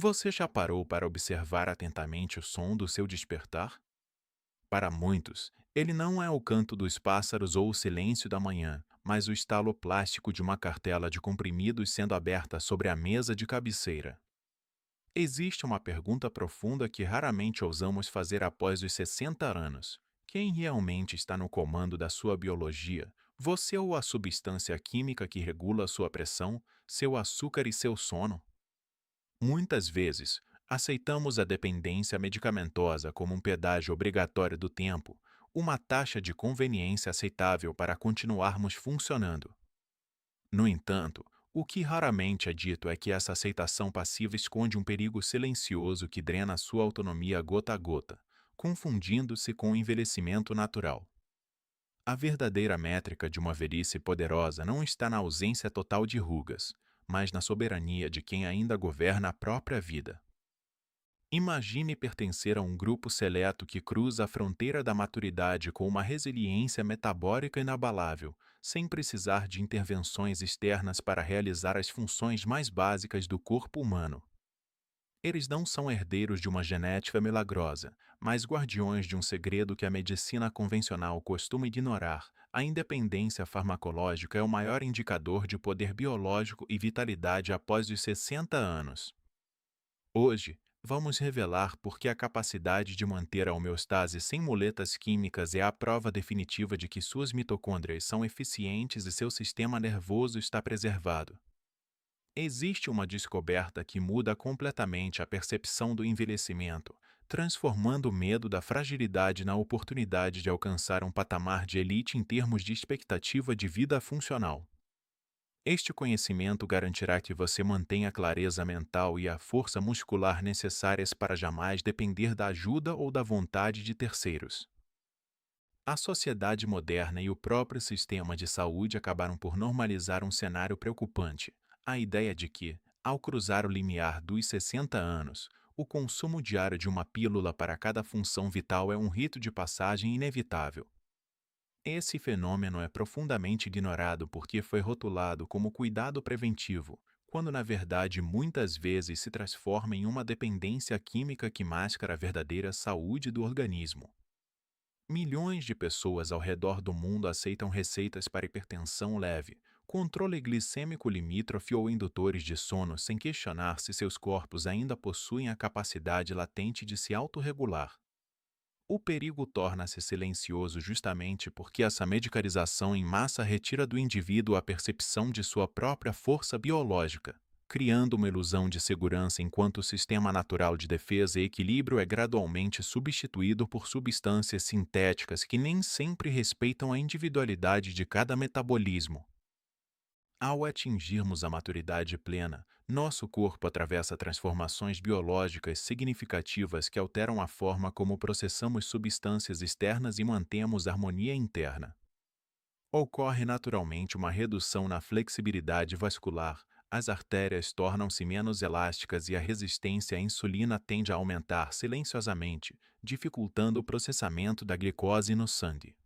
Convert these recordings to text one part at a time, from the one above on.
Você já parou para observar atentamente o som do seu despertar? Para muitos, ele não é o canto dos pássaros ou o silêncio da manhã, mas o estalo plástico de uma cartela de comprimidos sendo aberta sobre a mesa de cabeceira. Existe uma pergunta profunda que raramente ousamos fazer após os 60 anos. Quem realmente está no comando da sua biologia? Você ou a substância química que regula sua pressão, seu açúcar e seu sono? Muitas vezes, aceitamos a dependência medicamentosa como um pedágio obrigatório do tempo, uma taxa de conveniência aceitável para continuarmos funcionando. No entanto, o que raramente é dito é que essa aceitação passiva esconde um perigo silencioso que drena sua autonomia gota a gota, confundindo-se com o envelhecimento natural. A verdadeira métrica de uma velhice poderosa não está na ausência total de rugas, mas na soberania de quem ainda governa a própria vida. Imagine pertencer a um grupo seleto que cruza a fronteira da maturidade com uma resiliência metabólica inabalável, sem precisar de intervenções externas para realizar as funções mais básicas do corpo humano. Eles não são herdeiros de uma genética milagrosa, mas guardiões de um segredo que a medicina convencional costuma ignorar. A independência farmacológica é o maior indicador de poder biológico e vitalidade após os 60 anos. Hoje, vamos revelar por que a capacidade de manter a homeostase sem muletas químicas é a prova definitiva de que suas mitocôndrias são eficientes e seu sistema nervoso está preservado. Existe uma descoberta que muda completamente a percepção do envelhecimento, transformando o medo da fragilidade na oportunidade de alcançar um patamar de elite em termos de expectativa de vida funcional. Este conhecimento garantirá que você mantenha a clareza mental e a força muscular necessárias para jamais depender da ajuda ou da vontade de terceiros. A sociedade moderna e o próprio sistema de saúde acabaram por normalizar um cenário preocupante: a ideia de que, ao cruzar o limiar dos 60 anos, o consumo diário de uma pílula para cada função vital é um rito de passagem inevitável. Esse fenômeno é profundamente ignorado porque foi rotulado como cuidado preventivo, quando na verdade muitas vezes se transforma em uma dependência química que mascara a verdadeira saúde do organismo. Milhões de pessoas ao redor do mundo aceitam receitas para hipertensão leve, controle glicêmico limítrofe ou indutores de sono sem questionar se seus corpos ainda possuem a capacidade latente de se autorregular. O perigo torna-se silencioso justamente porque essa medicalização em massa retira do indivíduo a percepção de sua própria força biológica, criando uma ilusão de segurança enquanto o sistema natural de defesa e equilíbrio é gradualmente substituído por substâncias sintéticas que nem sempre respeitam a individualidade de cada metabolismo. Ao atingirmos a maturidade plena, nosso corpo atravessa transformações biológicas significativas que alteram a forma como processamos substâncias externas e mantemos harmonia interna. Ocorre naturalmente uma redução na flexibilidade vascular, as artérias tornam-se menos elásticas e a resistência à insulina tende a aumentar silenciosamente, dificultando o processamento da glicose no sangue.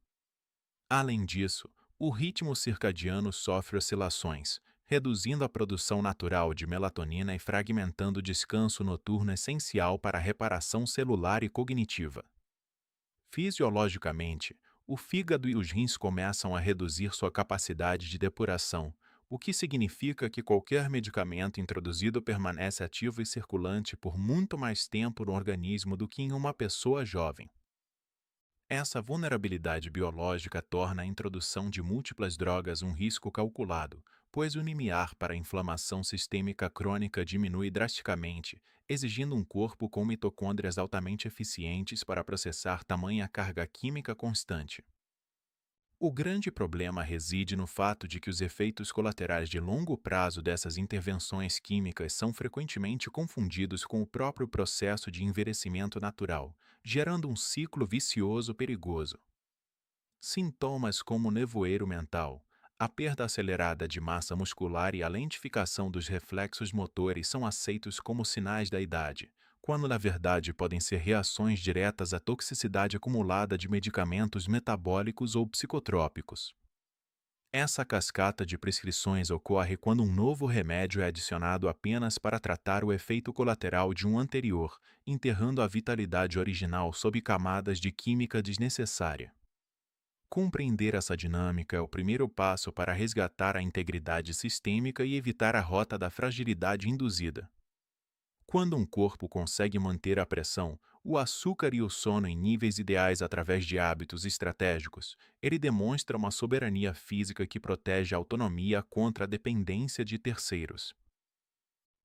Além disso, o ritmo circadiano sofre oscilações, reduzindo a produção natural de melatonina e fragmentando o descanso noturno essencial para a reparação celular e cognitiva. Fisiologicamente, o fígado e os rins começam a reduzir sua capacidade de depuração, o que significa que qualquer medicamento introduzido permanece ativo e circulante por muito mais tempo no organismo do que em uma pessoa jovem. Essa vulnerabilidade biológica torna a introdução de múltiplas drogas um risco calculado, pois o limiar para a inflamação sistêmica crônica diminui drasticamente, exigindo um corpo com mitocôndrias altamente eficientes para processar tamanha carga química constante. O grande problema reside no fato de que os efeitos colaterais de longo prazo dessas intervenções químicas são frequentemente confundidos com o próprio processo de envelhecimento natural, gerando um ciclo vicioso perigoso. Sintomas como nevoeiro mental, a perda acelerada de massa muscular e a lentificação dos reflexos motores são aceitos como sinais da idade, quando na verdade podem ser reações diretas à toxicidade acumulada de medicamentos metabólicos ou psicotrópicos. Essa cascata de prescrições ocorre quando um novo remédio é adicionado apenas para tratar o efeito colateral de um anterior, enterrando a vitalidade original sob camadas de química desnecessária. Compreender essa dinâmica é o primeiro passo para resgatar a integridade sistêmica e evitar a rota da fragilidade induzida. Quando um corpo consegue manter a pressão, o açúcar e o sono em níveis ideais através de hábitos estratégicos, ele demonstra uma soberania física que protege a autonomia contra a dependência de terceiros.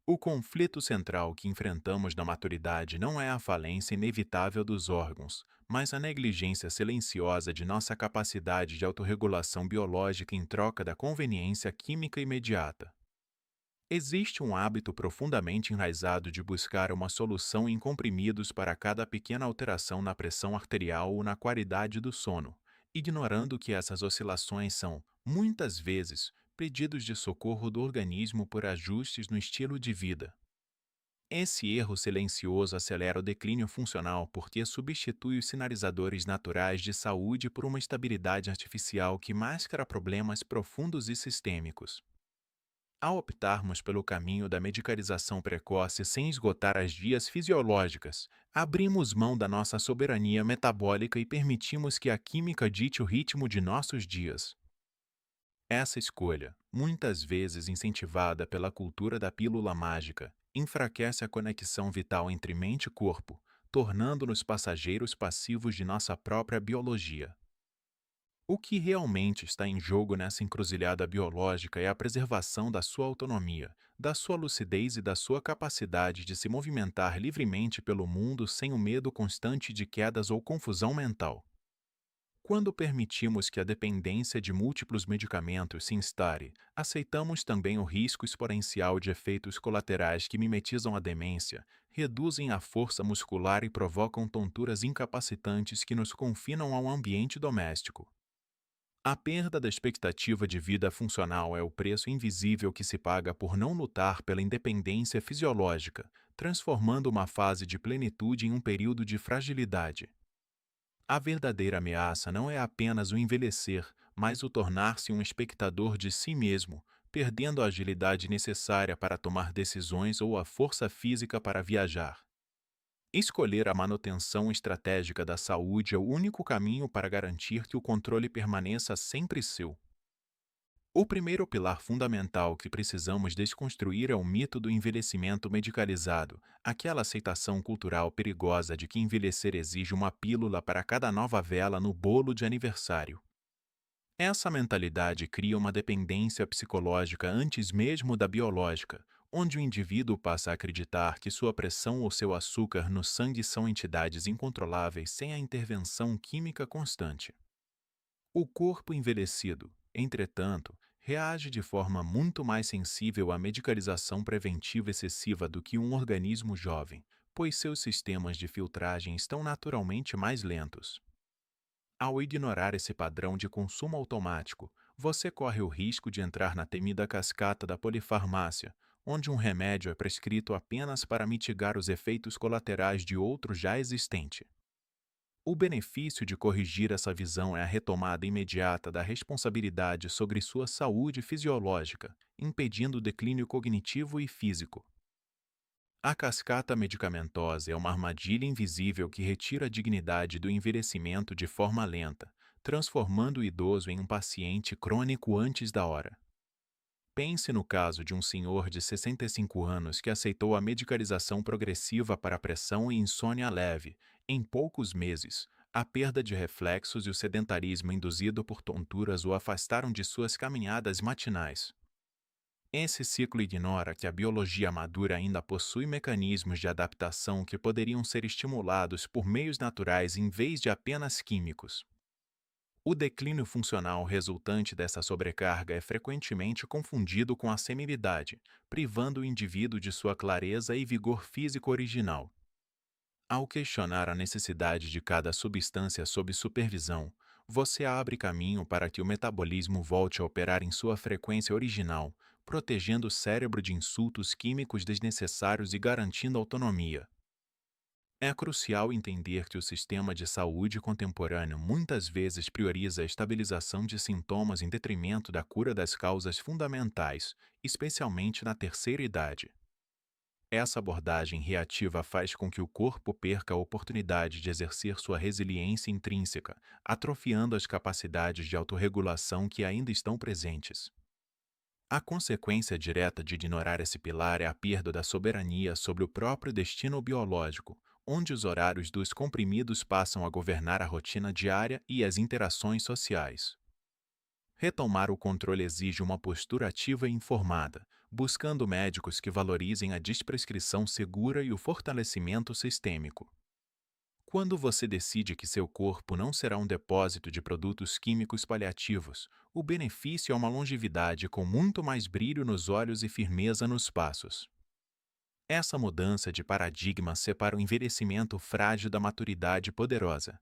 O conflito central que enfrentamos na maturidade não é a falência inevitável dos órgãos, mas a negligência silenciosa de nossa capacidade de autorregulação biológica em troca da conveniência química imediata. Existe um hábito profundamente enraizado de buscar uma solução em comprimidos para cada pequena alteração na pressão arterial ou na qualidade do sono, ignorando que essas oscilações são, muitas vezes, pedidos de socorro do organismo por ajustes no estilo de vida. Esse erro silencioso acelera o declínio funcional porque substitui os sinalizadores naturais de saúde por uma estabilidade artificial que mascara problemas profundos e sistêmicos. Ao optarmos pelo caminho da medicalização precoce sem esgotar as vias fisiológicas, abrimos mão da nossa soberania metabólica e permitimos que a química dite o ritmo de nossos dias. Essa escolha, muitas vezes incentivada pela cultura da pílula mágica, enfraquece a conexão vital entre mente e corpo, tornando-nos passageiros passivos de nossa própria biologia. O que realmente está em jogo nessa encruzilhada biológica é a preservação da sua autonomia, da sua lucidez e da sua capacidade de se movimentar livremente pelo mundo sem o medo constante de quedas ou confusão mental. Quando permitimos que a dependência de múltiplos medicamentos se instale, aceitamos também o risco exponencial de efeitos colaterais que mimetizam a demência, reduzem a força muscular e provocam tonturas incapacitantes que nos confinam ao ambiente doméstico. A perda da expectativa de vida funcional é o preço invisível que se paga por não lutar pela independência fisiológica, transformando uma fase de plenitude em um período de fragilidade. A verdadeira ameaça não é apenas o envelhecer, mas o tornar-se um espectador de si mesmo, perdendo a agilidade necessária para tomar decisões ou a força física para viajar. Escolher a manutenção estratégica da saúde é o único caminho para garantir que o controle permaneça sempre seu. O primeiro pilar fundamental que precisamos desconstruir é o mito do envelhecimento medicalizado, aquela aceitação cultural perigosa de que envelhecer exige uma pílula para cada nova vela no bolo de aniversário. Essa mentalidade cria uma dependência psicológica antes mesmo da biológica, onde o indivíduo passa a acreditar que sua pressão ou seu açúcar no sangue são entidades incontroláveis sem a intervenção química constante. O corpo envelhecido, entretanto, reage de forma muito mais sensível à medicalização preventiva excessiva do que um organismo jovem, pois seus sistemas de filtragem estão naturalmente mais lentos. Ao ignorar esse padrão de consumo automático, você corre o risco de entrar na temida cascata da polifarmácia, onde um remédio é prescrito apenas para mitigar os efeitos colaterais de outro já existente. O benefício de corrigir essa visão é a retomada imediata da responsabilidade sobre sua saúde fisiológica, impedindo o declínio cognitivo e físico. A cascata medicamentosa é uma armadilha invisível que retira a dignidade do envelhecimento de forma lenta, transformando o idoso em um paciente crônico antes da hora. Pense no caso de um senhor de 65 anos que aceitou a medicalização progressiva para pressão e insônia leve. Em poucos meses, a perda de reflexos e o sedentarismo induzido por tonturas o afastaram de suas caminhadas matinais. Esse ciclo ignora que a biologia madura ainda possui mecanismos de adaptação que poderiam ser estimulados por meios naturais em vez de apenas químicos. O declínio funcional resultante dessa sobrecarga é frequentemente confundido com a senilidade, privando o indivíduo de sua clareza e vigor físico original. Ao questionar a necessidade de cada substância sob supervisão, você abre caminho para que o metabolismo volte a operar em sua frequência original, protegendo o cérebro de insultos químicos desnecessários e garantindo autonomia. É crucial entender que o sistema de saúde contemporâneo muitas vezes prioriza a estabilização de sintomas em detrimento da cura das causas fundamentais, especialmente na terceira idade. Essa abordagem reativa faz com que o corpo perca a oportunidade de exercer sua resiliência intrínseca, atrofiando as capacidades de autorregulação que ainda estão presentes. A consequência direta de ignorar esse pilar é a perda da soberania sobre o próprio destino biológico, onde os horários dos comprimidos passam a governar a rotina diária e as interações sociais. Retomar o controle exige uma postura ativa e informada, buscando médicos que valorizem a desprescrição segura e o fortalecimento sistêmico. Quando você decide que seu corpo não será um depósito de produtos químicos paliativos, o benefício é uma longevidade com muito mais brilho nos olhos e firmeza nos passos. Essa mudança de paradigma separa o envelhecimento frágil da maturidade poderosa.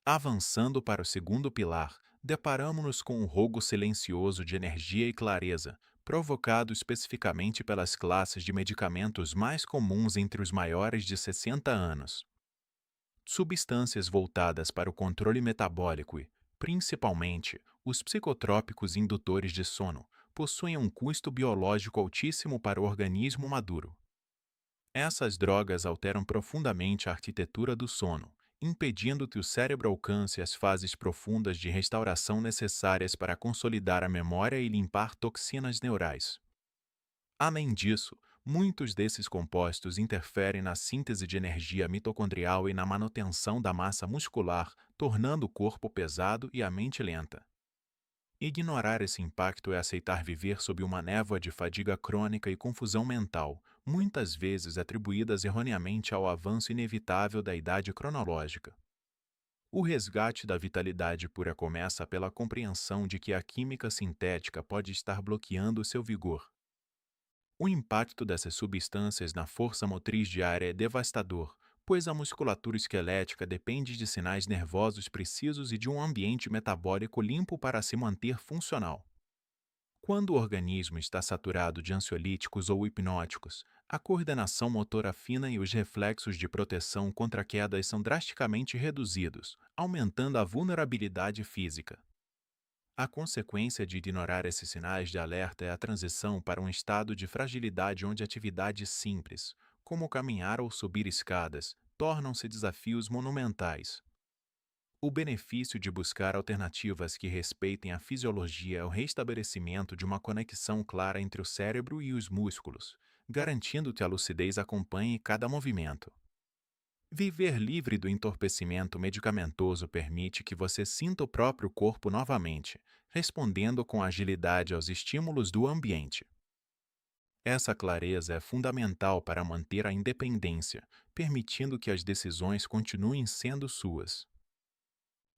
Avançando para o segundo pilar, deparamos-nos com um rogo silencioso de energia e clareza, provocado especificamente pelas classes de medicamentos mais comuns entre os maiores de 60 anos. Substâncias voltadas para o controle metabólico e, principalmente, os psicotrópicos indutores de sono, possuem um custo biológico altíssimo para o organismo maduro. Essas drogas alteram profundamente a arquitetura do sono, impedindo que o cérebro alcance as fases profundas de restauração necessárias para consolidar a memória e limpar toxinas neurais. Além disso, muitos desses compostos interferem na síntese de energia mitocondrial e na manutenção da massa muscular, tornando o corpo pesado e a mente lenta. Ignorar esse impacto é aceitar viver sob uma névoa de fadiga crônica e confusão mental, muitas vezes atribuídas erroneamente ao avanço inevitável da idade cronológica. O resgate da vitalidade pura começa pela compreensão de que a química sintética pode estar bloqueando seu vigor. O impacto dessas substâncias na força motriz diária é devastador, pois a musculatura esquelética depende de sinais nervosos precisos e de um ambiente metabólico limpo para se manter funcional. Quando o organismo está saturado de ansiolíticos ou hipnóticos, a coordenação motora fina e os reflexos de proteção contra quedas são drasticamente reduzidos, aumentando a vulnerabilidade física. A consequência de ignorar esses sinais de alerta é a transição para um estado de fragilidade onde atividades simples, como caminhar ou subir escadas, tornam-se desafios monumentais. O benefício de buscar alternativas que respeitem a fisiologia é o restabelecimento de uma conexão clara entre o cérebro e os músculos, garantindo que a lucidez acompanhe cada movimento. Viver livre do entorpecimento medicamentoso permite que você sinta o próprio corpo novamente, respondendo com agilidade aos estímulos do ambiente. Essa clareza é fundamental para manter a independência, permitindo que as decisões continuem sendo suas.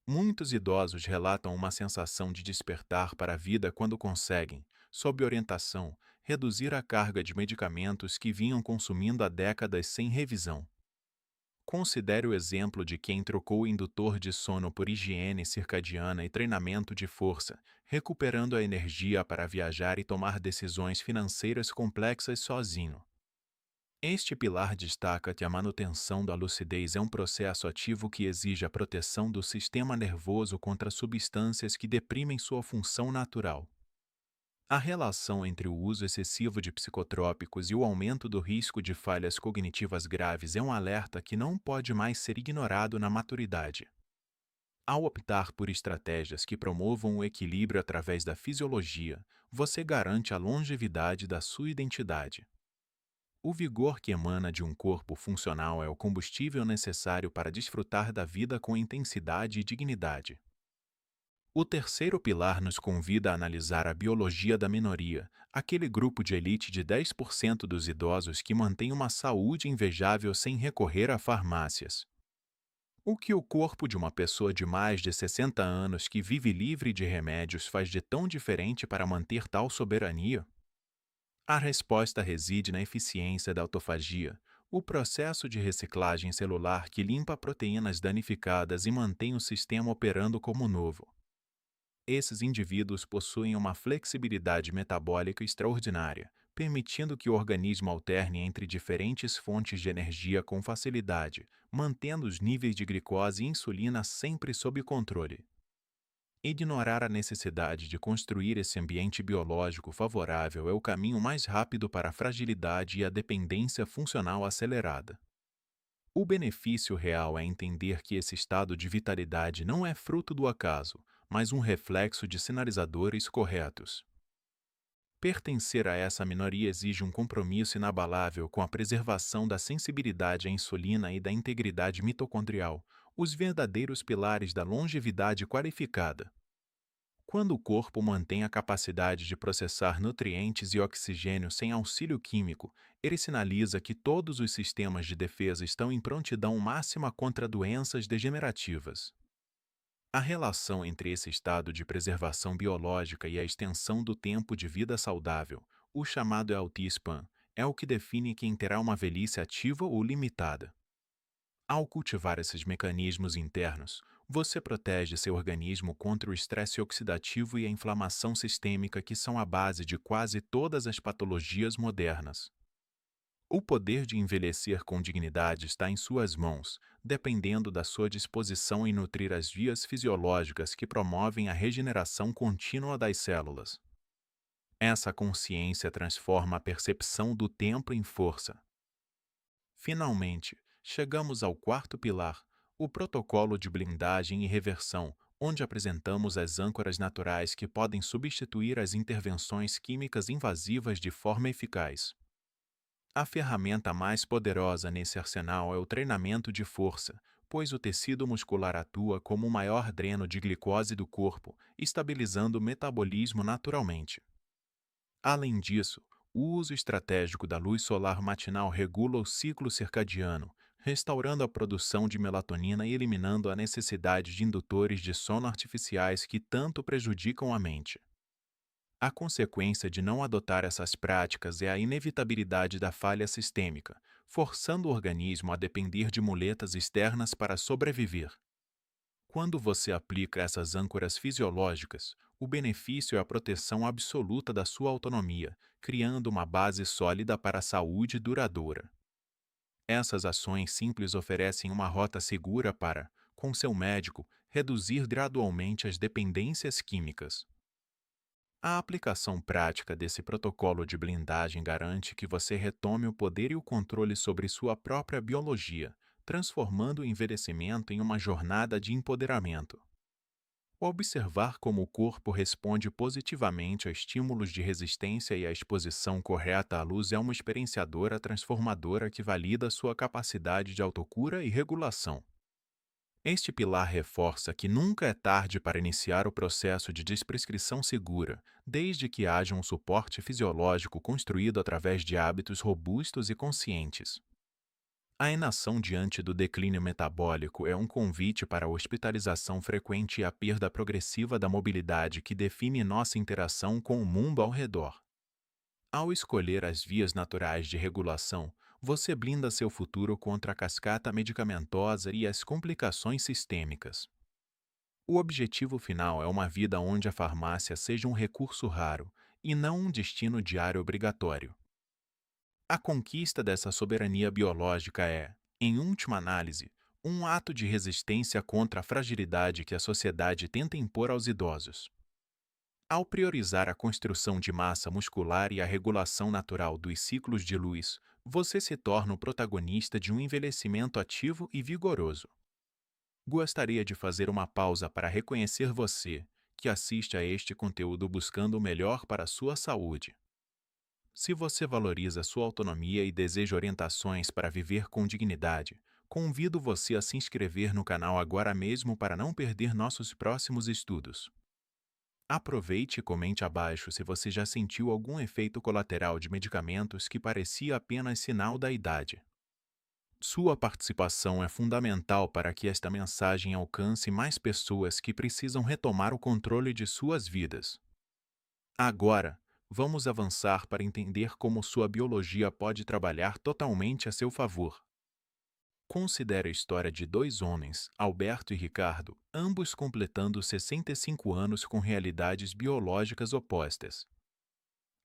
Muitos idosos relatam uma sensação de despertar para a vida quando conseguem, sob orientação, reduzir a carga de medicamentos que vinham consumindo há décadas sem revisão. Considere o exemplo de quem trocou o indutor de sono por higiene circadiana e treinamento de força, recuperando a energia para viajar e tomar decisões financeiras complexas sozinho. Este pilar destaca que a manutenção da lucidez é um processo ativo que exige a proteção do sistema nervoso contra substâncias que deprimem sua função natural. A relação entre o uso excessivo de psicotrópicos e o aumento do risco de falhas cognitivas graves é um alerta que não pode mais ser ignorado na maturidade. Ao optar por estratégias que promovam o equilíbrio através da fisiologia, você garante a longevidade da sua identidade. O vigor que emana de um corpo funcional é o combustível necessário para desfrutar da vida com intensidade e dignidade. O terceiro pilar nos convida a analisar a biologia da minoria, aquele grupo de elite de 10% dos idosos que mantém uma saúde invejável sem recorrer a farmácias. O que o corpo de uma pessoa de mais de 60 anos que vive livre de remédios faz de tão diferente para manter tal soberania? A resposta reside na eficiência da autofagia, o processo de reciclagem celular que limpa proteínas danificadas e mantém o sistema operando como novo. Esses indivíduos possuem uma flexibilidade metabólica extraordinária, permitindo que o organismo alterne entre diferentes fontes de energia com facilidade, mantendo os níveis de glicose e insulina sempre sob controle. Ignorar a necessidade de construir esse ambiente biológico favorável é o caminho mais rápido para a fragilidade e a dependência funcional acelerada. O benefício real é entender que esse estado de vitalidade não é fruto do acaso, mas um reflexo de sinalizadores corretos. Pertencer a essa minoria exige um compromisso inabalável com a preservação da sensibilidade à insulina e da integridade mitocondrial, os verdadeiros pilares da longevidade qualificada. Quando o corpo mantém a capacidade de processar nutrientes e oxigênio sem auxílio químico, ele sinaliza que todos os sistemas de defesa estão em prontidão máxima contra doenças degenerativas. A relação entre esse estado de preservação biológica e a extensão do tempo de vida saudável, o chamado healthy-span, é o que define quem terá uma velhice ativa ou limitada. Ao cultivar esses mecanismos internos, você protege seu organismo contra o estresse oxidativo e a inflamação sistêmica que são a base de quase todas as patologias modernas. O poder de envelhecer com dignidade está em suas mãos, dependendo da sua disposição em nutrir as vias fisiológicas que promovem a regeneração contínua das células. Essa consciência transforma a percepção do tempo em força. Finalmente, chegamos ao quarto pilar, o protocolo de blindagem e reversão, onde apresentamos as âncoras naturais que podem substituir as intervenções químicas invasivas de forma eficaz. A ferramenta mais poderosa nesse arsenal é o treinamento de força, pois o tecido muscular atua como o maior dreno de glicose do corpo, estabilizando o metabolismo naturalmente. Além disso, o uso estratégico da luz solar matinal regula o ciclo circadiano, restaurando a produção de melatonina e eliminando a necessidade de indutores de sono artificiais que tanto prejudicam a mente. A consequência de não adotar essas práticas é a inevitabilidade da falha sistêmica, forçando o organismo a depender de muletas externas para sobreviver. Quando você aplica essas âncoras fisiológicas, o benefício é a proteção absoluta da sua autonomia, criando uma base sólida para a saúde duradoura. Essas ações simples oferecem uma rota segura para, com seu médico, reduzir gradualmente as dependências químicas. A aplicação prática desse protocolo de blindagem garante que você retome o poder e o controle sobre sua própria biologia, transformando o envelhecimento em uma jornada de empoderamento. Observar como o corpo responde positivamente a estímulos de resistência e a exposição correta à luz é uma experienciadora transformadora que valida sua capacidade de autocura e regulação. Este pilar reforça que nunca é tarde para iniciar o processo de desprescrição segura, desde que haja um suporte fisiológico construído através de hábitos robustos e conscientes. A inação diante do declínio metabólico é um convite para a hospitalização frequente e a perda progressiva da mobilidade que define nossa interação com o mundo ao redor. Ao escolher as vias naturais de regulação, você blinda seu futuro contra a cascata medicamentosa e as complicações sistêmicas. O objetivo final é uma vida onde a farmácia seja um recurso raro e não um destino diário obrigatório. A conquista dessa soberania biológica é, em última análise, um ato de resistência contra a fragilidade que a sociedade tenta impor aos idosos. Ao priorizar a construção de massa muscular e a regulação natural dos ciclos de luz, você se torna o protagonista de um envelhecimento ativo e vigoroso. Gostaria de fazer uma pausa para reconhecer você, que assiste a este conteúdo buscando o melhor para a sua saúde. Se você valoriza sua autonomia e deseja orientações para viver com dignidade, convido você a se inscrever no canal agora mesmo para não perder nossos próximos estudos. Aproveite e comente abaixo se você já sentiu algum efeito colateral de medicamentos que parecia apenas sinal da idade. Sua participação é fundamental para que esta mensagem alcance mais pessoas que precisam retomar o controle de suas vidas. Agora, vamos avançar para entender como sua biologia pode trabalhar totalmente a seu favor. Considere a história de dois homens, Alberto e Ricardo, ambos completando 65 anos com realidades biológicas opostas.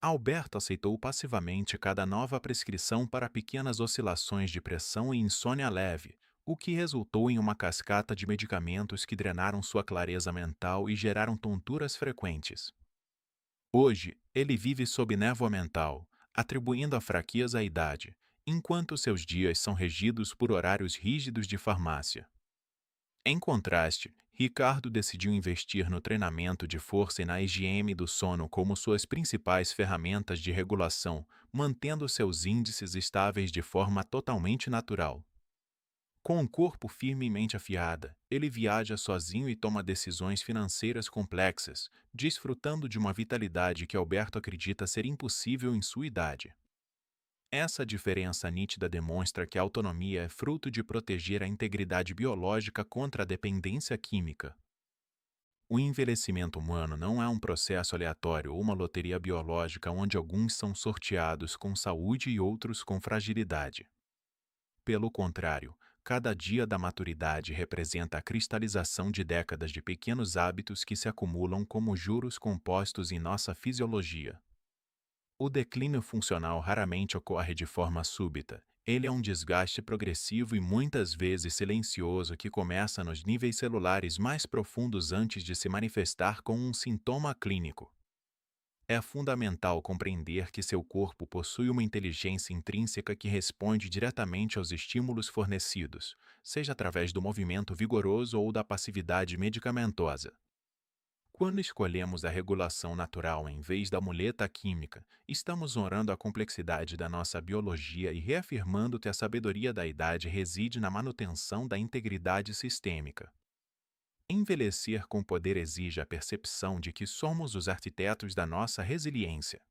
Alberto aceitou passivamente cada nova prescrição para pequenas oscilações de pressão e insônia leve, o que resultou em uma cascata de medicamentos que drenaram sua clareza mental e geraram tonturas frequentes. Hoje, ele vive sob névoa mental, atribuindo a fraqueza à idade, enquanto seus dias são regidos por horários rígidos de farmácia. Em contraste, Ricardo decidiu investir no treinamento de força e na higiene do sono como suas principais ferramentas de regulação, mantendo seus índices estáveis de forma totalmente natural. Com o corpo firme e mente afiada, ele viaja sozinho e toma decisões financeiras complexas, desfrutando de uma vitalidade que Alberto acredita ser impossível em sua idade. Essa diferença nítida demonstra que a autonomia é fruto de proteger a integridade biológica contra a dependência química. O envelhecimento humano não é um processo aleatório ou uma loteria biológica onde alguns são sorteados com saúde e outros com fragilidade. Pelo contrário, cada dia da maturidade representa a cristalização de décadas de pequenos hábitos que se acumulam como juros compostos em nossa fisiologia. O declínio funcional raramente ocorre de forma súbita. Ele é um desgaste progressivo e muitas vezes silencioso que começa nos níveis celulares mais profundos antes de se manifestar com um sintoma clínico. É fundamental compreender que seu corpo possui uma inteligência intrínseca que responde diretamente aos estímulos fornecidos, seja através do movimento vigoroso ou da passividade medicamentosa. Quando escolhemos a regulação natural em vez da muleta química, estamos honrando a complexidade da nossa biologia e reafirmando que a sabedoria da idade reside na manutenção da integridade sistêmica. Envelhecer com poder exige a percepção de que somos os arquitetos da nossa resiliência.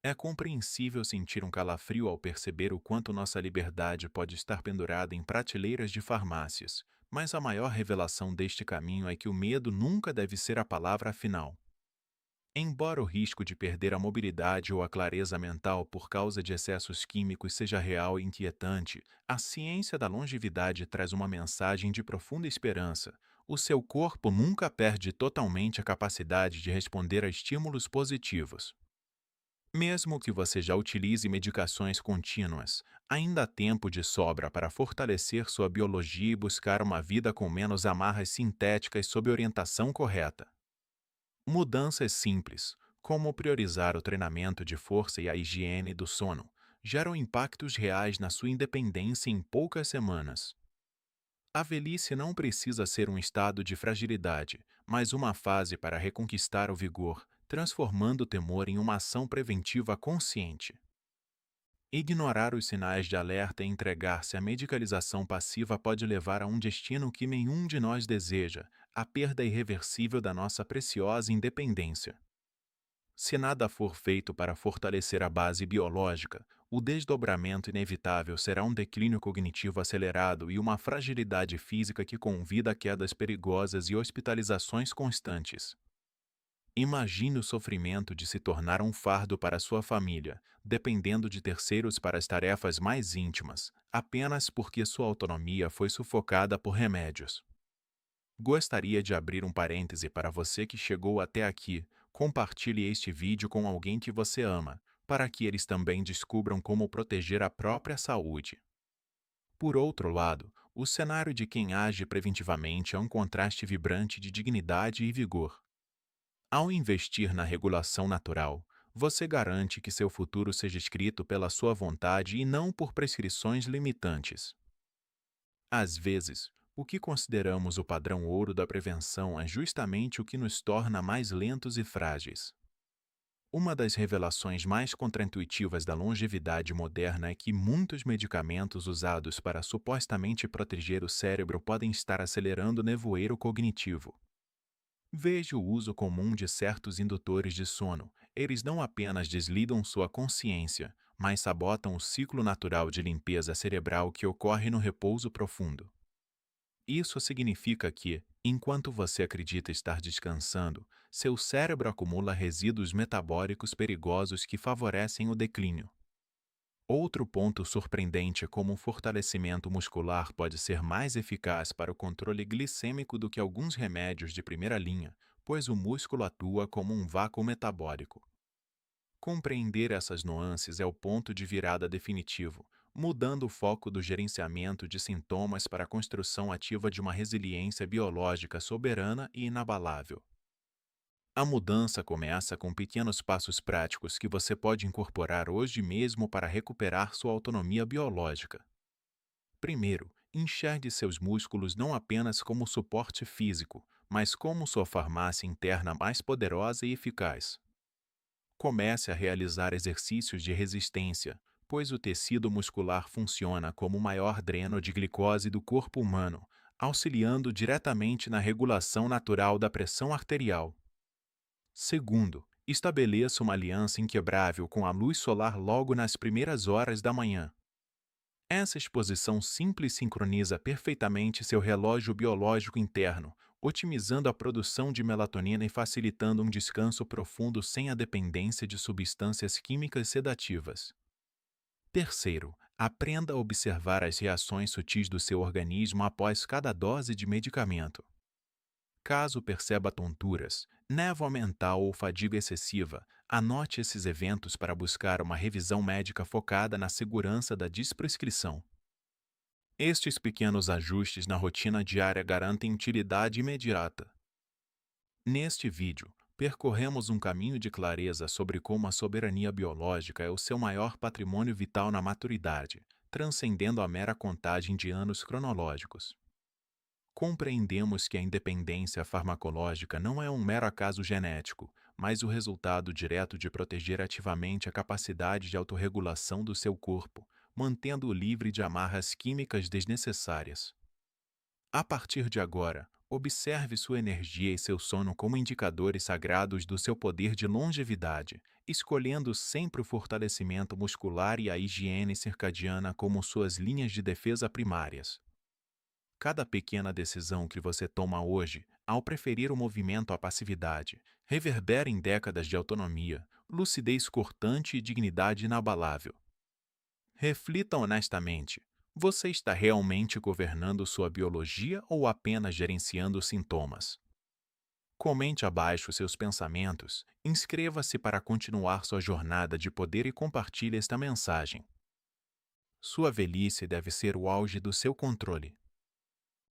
É compreensível sentir um calafrio ao perceber o quanto nossa liberdade pode estar pendurada em prateleiras de farmácias, mas a maior revelação deste caminho é que o medo nunca deve ser a palavra final. Embora o risco de perder a mobilidade ou a clareza mental por causa de excessos químicos seja real e inquietante, a ciência da longevidade traz uma mensagem de profunda esperança. O seu corpo nunca perde totalmente a capacidade de responder a estímulos positivos. Mesmo que você já utilize medicações contínuas, ainda há tempo de sobra para fortalecer sua biologia e buscar uma vida com menos amarras sintéticas sob orientação correta. Mudanças simples, como priorizar o treinamento de força e a higiene do sono, geram impactos reais na sua independência em poucas semanas. A velhice não precisa ser um estado de fragilidade, mas uma fase para reconquistar o vigor, transformando o temor em uma ação preventiva consciente. Ignorar os sinais de alerta e entregar-se à medicalização passiva pode levar a um destino que nenhum de nós deseja, a perda irreversível da nossa preciosa independência. Se nada for feito para fortalecer a base biológica, o desdobramento inevitável será um declínio cognitivo acelerado e uma fragilidade física que convida a quedas perigosas e hospitalizações constantes. Imagine o sofrimento de se tornar um fardo para sua família, dependendo de terceiros para as tarefas mais íntimas, apenas porque sua autonomia foi sufocada por remédios. Gostaria de abrir um parêntese para você que chegou até aqui. Compartilhe este vídeo com alguém que você ama, para que eles também descubram como proteger a própria saúde. Por outro lado, o cenário de quem age preventivamente é um contraste vibrante de dignidade e vigor. Ao investir na regulação natural, você garante que seu futuro seja escrito pela sua vontade e não por prescrições limitantes. Às vezes, o que consideramos o padrão ouro da prevenção é justamente o que nos torna mais lentos e frágeis. Uma das revelações mais contraintuitivas da longevidade moderna é que muitos medicamentos usados para supostamente proteger o cérebro podem estar acelerando o nevoeiro cognitivo. Veja o uso comum de certos indutores de sono. Eles não apenas desligam sua consciência, mas sabotam o ciclo natural de limpeza cerebral que ocorre no repouso profundo. Isso significa que, enquanto você acredita estar descansando, seu cérebro acumula resíduos metabólicos perigosos que favorecem o declínio. Outro ponto surpreendente é como o fortalecimento muscular pode ser mais eficaz para o controle glicêmico do que alguns remédios de primeira linha, pois o músculo atua como um vácuo metabólico. Compreender essas nuances é o ponto de virada definitivo, mudando o foco do gerenciamento de sintomas para a construção ativa de uma resiliência biológica soberana e inabalável. A mudança começa com pequenos passos práticos que você pode incorporar hoje mesmo para recuperar sua autonomia biológica. Primeiro, enxergue seus músculos não apenas como suporte físico, mas como sua farmácia interna mais poderosa e eficaz. Comece a realizar exercícios de resistência, pois o tecido muscular funciona como o maior dreno de glicose do corpo humano, auxiliando diretamente na regulação natural da pressão arterial. Segundo, estabeleça uma aliança inquebrável com a luz solar logo nas primeiras horas da manhã. Essa exposição simples sincroniza perfeitamente seu relógio biológico interno, otimizando a produção de melatonina e facilitando um descanso profundo sem a dependência de substâncias químicas sedativas. Terceiro, aprenda a observar as reações sutis do seu organismo após cada dose de medicamento. Caso perceba tonturas, névoa mental ou fadiga excessiva, anote esses eventos para buscar uma revisão médica focada na segurança da desprescrição. Estes pequenos ajustes na rotina diária garantem utilidade imediata. Neste vídeo, percorremos um caminho de clareza sobre como a soberania biológica é o seu maior patrimônio vital na maturidade, transcendendo a mera contagem de anos cronológicos. Compreendemos que a independência farmacológica não é um mero acaso genético, mas o resultado direto de proteger ativamente a capacidade de autorregulação do seu corpo, mantendo-o livre de amarras químicas desnecessárias. A partir de agora, observe sua energia e seu sono como indicadores sagrados do seu poder de longevidade, escolhendo sempre o fortalecimento muscular e a higiene circadiana como suas linhas de defesa primárias. Cada pequena decisão que você toma hoje, ao preferir o movimento à passividade, reverbera em décadas de autonomia, lucidez cortante e dignidade inabalável. Reflita honestamente: você está realmente governando sua biologia ou apenas gerenciando sintomas? Comente abaixo seus pensamentos, inscreva-se para continuar sua jornada de poder e compartilhe esta mensagem. Sua velhice deve ser o auge do seu controle.